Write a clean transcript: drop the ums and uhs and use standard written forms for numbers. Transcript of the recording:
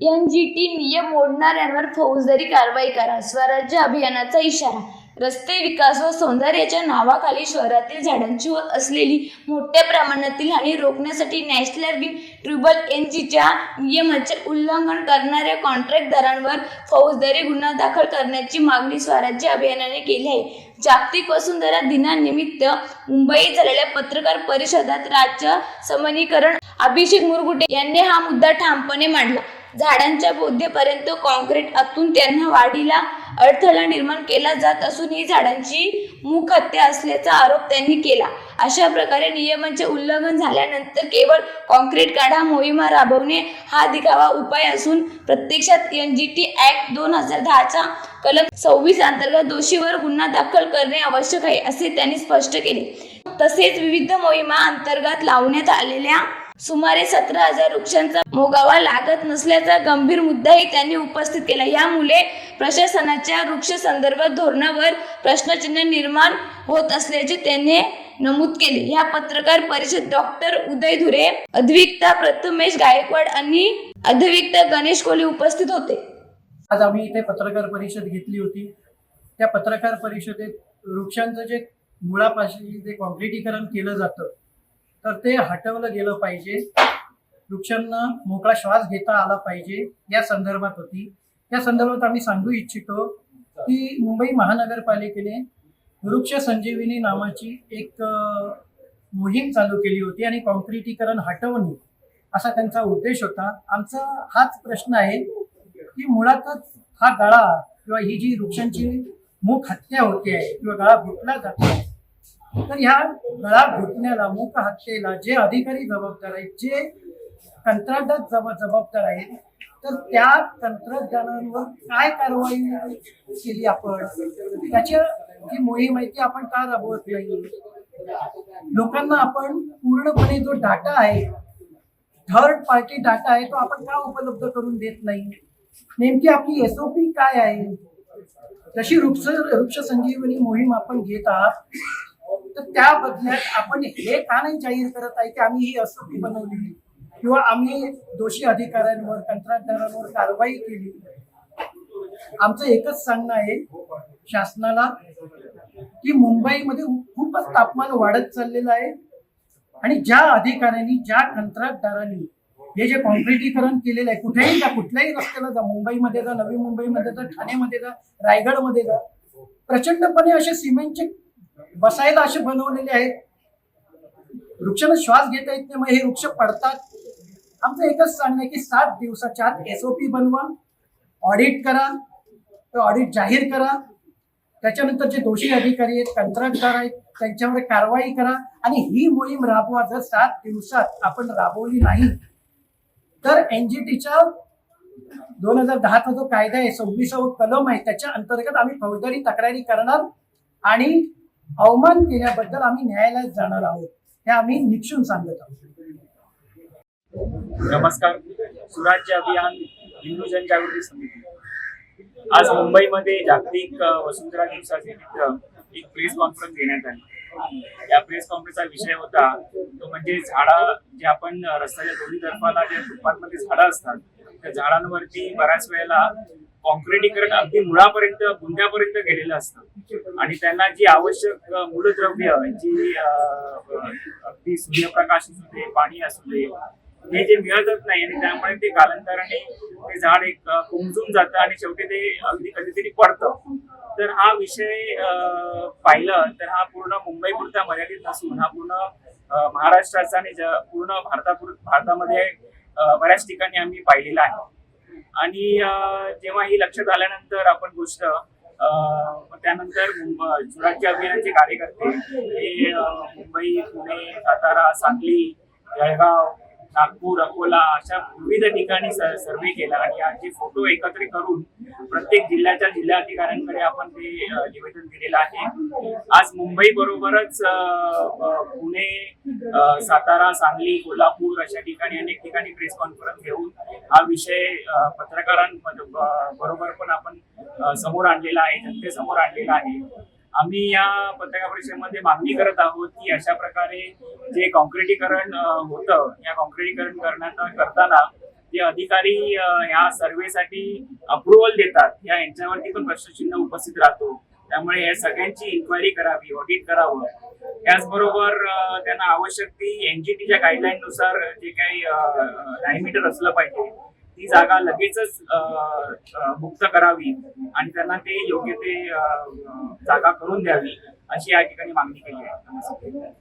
NGT नियम मोडणाऱ्यांवर फौजदारी कारवाई करा. स्वराज्य अभियानाचा इशारा. रस्ते विकास व सौंदर्याच्या नावाखाली शहरातील झाडांची होत असलेली मोठ्या प्रमाणातील हानी रोखण्यासाठी नॅशनल ग्रीन ट्रिब्युनल NGTच्या नियमांचे उल्लंघन करणाऱ्या कॉन्ट्रॅक्टदारांवर फौजदारी गुन्हा दाखल करण्याची मागणी स्वराज्य अभियानाने केली आहे. जागतिक वसुंधरा दिनानिमित्त मुंबईत झालेल्या पत्रकार परिषदेत राज्य समन्वयकरण अभिषेक मुरगुटे यांनी हा मुद्दा ठामपणे मांडला. झाडांच्या बोध्यापर्यंत कॉन्क्रीट आतून त्यांना वाढीला अडथळा निर्माण केला जात असून ही झाडांची मूक हत्या असल्याचा आरोप त्यांनी केला. अशा प्रकारे नियमांचे उल्लंघन झाल्यानंतर केवळ कॉन्क्रीट काढा मोहीम राबवणे हा दिखावा उपाय असून प्रत्यक्षात NGT ऍक्ट 2010चा कलम 26 अंतर्गत दोषीवर गुन्हा दाखल करणे आवश्यक आहे असे त्यांनी स्पष्ट केले. तसेच विविध मोहिमा अंतर्गत लावण्यात आलेल्या सुमारे 17,000 वृक्षांचा मोगावा लागत नसल्याचा गंभीर मुद्दाही त्यांनी उपस्थित केला. यामुळे प्रशासनाच्या वृक्ष संदर्भात धोरणावर प्रश्नचिन्ह निर्माण होत असल्याचे त्यांनी नमूद केले. या पत्रकार परिषदेत डॉक्टर उदय धुरे, अधिवक्ता प्रथमेश गायकवाड आणि अधिवक्ता गणेश कोहली उपस्थित होते. आज आम्ही इथे पत्रकार परिषद घेतली होती. त्या पत्रकार परिषदेत वृक्षांचं जे मुळापाशी जे कॉन्क्रिटीकरण केलं जातं तर ते हटवलं गेलं पाहिजे. वृक्षांना मोकळा श्वास घेता आला पाहिजे या संदर्भात होती. या संदर्भात आम्ही सांगू इच्छितो की मुंबई महानगरपालिकेने वृक्ष संजीवनी नावाची एक मोहीम चालू केली होती आणि कॉन्क्रिटीकरण हटवणे असा त्यांचा उद्देश होता. आमचा हाच प्रश्न आहे की मुळातच हा गळा किंवा ही जी वृक्षांची मूक हत्या होते आहे किंवा गळा घुटला जातो तर ह्या गळा घुटण्याला मूक हत्येला जे अधिकारी जबाबदार आहेत, जे कंत्राटदार जबाबदार आहेत, तर त्या कंत्राटदारांवर काय कारवाई केली आपण, त्याची जी मोहीम आहे ती आपण का राबवत नाही. लोकांना आपण पूर्णपणे जो डाटा आहे, थर्ड पार्टी डाटा आहे, तो आपण का उपलब्ध करून देत नाही. नेमकी आपली SOP काय आहे. जशी वृक्ष संजीवनी मोहीम आपण घेत आहात तर त्या बदल्यात आपण हे का नाही जाहीर करत आहे की आम्ही ही SOP बनवली किंवा आम्ही दोषी अधिकाऱ्यांवर कंत्राटदारांवर कारवाई केली. आमचं एकच सांगणं आहे शासनाला की मुंबईमध्ये खूपच तापमान वाढत चाललेलं आहे आणि ज्या अधिकाऱ्यांनी, ज्या कंत्राटदारांनी हे जे कॉन्क्रिटीकरण केलेलं आहे, कुठेही जा, कुठल्याही रस्त्याला जा, मुंबईमध्ये जा, नवी मुंबईमध्ये जा, ठाण्यामध्ये जा, रायगडमध्ये जा, प्रचंडपणे असे सिमेंटचे बसायला असे बनवलेले आहेत. वृक्षांना श्वास घेता येत नाही, मग हे वृक्ष पडतात. आमचं एकच सांगणं आहे की 7 दिवसाच्या आत SOP बनवा, ऑडिट करा, तो ऑडिट जाहीर करा. त्याच्यानंतर जे दोषी अधिकारी आहेत, कंत्राटदार आहेत, त्यांच्यावर कारवाई करा आणि ही मोहीम राबवा. जर 7 दिवसात आपण राबवली नाही तर NGTच्या 2010चा जो कायदा आहे, 26वा कलम आहे, त्याच्या अंतर्गत आम्ही फौजदारी तक्रारी करणार आणि अवमान केल्याबद्दल आम्ही न्यायालयात जाणार आहोत. हे आम्ही निक्षून सांगत आहोत. नमस्कार. सुराज्य अभियान हिंदू जनजागृती समिती आज मुंबईमध्ये जागतिक वसुंधरा दिवसानिमित्त एक प्रेस कॉन्फरन्स घेण्यात आली. या प्रेस कॉन्फरन्सचा विषय होता तो म्हणजे झाडं, जे आपण रस्त्याच्या दोन्ही तर्फाला जे फुटपाथमध्ये झाडं असतात त्या झाडांवरती बऱ्याच वेळेला कॉन्क्रिटीकरण अगदी मुळापर्यंत, बुंद्यापर्यंत गेलेलं असतं आणि त्यांना जी आवश्यक मूलद्रव्य, जी अगदी सूर्यप्रकाश असू दे, पाणी असू दे, हे जे मिळतच नाही आणि त्यामुळे ते कालांतराने ते झाड एक कोमजून जातं आणि शेवटी ते अगदी कधीतरी पडतं. तर हा विषय पाहिलं तर हा पूर्ण मुंबईपुरता मर्यादित नसून हा पूर्ण महाराष्ट्राचा आणि पूर्ण भारतामध्ये बऱ्याच ठिकाणी आम्ही पाहिलेला आहे. आणि जेव्हा ही लक्षात आल्यानंतर आपण गोष्ट त्यानंतर सुराज्य अभियानाचे कार्यकर्ते हे मुंबई, पुणे, सातारा, सांगली, जळगाव, नागपूर, अकोला अशा विविध ठिकाणी सर्वे केला आणि आज जे फोटो एकत्रित करून प्रत्येक जिल्ह्याच्या जिल्हाधिकाऱ्यांकडे आपण ते निवेदन दिलेलं आहे. आज मुंबई बरोबरच पुणे, सातारा, सांगली, कोल्हापूर अशा ठिकाणी अनेक ठिकाणी प्रेस कॉन्फरन्स घेऊन हा विषय पत्रकारांबरोबर पण आपण समोर आणलेला आहे, जनतेसमोर आणलेला आहे. आम्ही या पत्रकार परिषदेमध्ये मागणी करत आहोत की अशा प्रकारे जे कॉन्क्रिटीकरण होतं, या कॉन्क्रिटीकरण करताना जे अधिकारी ह्या सर्वेसाठी अप्रुव्हल देतात यांच्यावरती पण प्रश्नचिन्ह उपस्थित राहतो. त्यामुळे या सगळ्यांची इन्क्वायरी करावी, ऑडिट करावं. त्याचबरोबर त्यांना आवश्यक ती एनजीटीच्या गाईडलाईन नुसार जे काही डायमीटर असलं पाहिजे ती जागा लगेचच मुक्त करावी आणि त्यांना ते योग्य ते जागा करून द्यावी अशी या ठिकाणी मागणी केली आहे.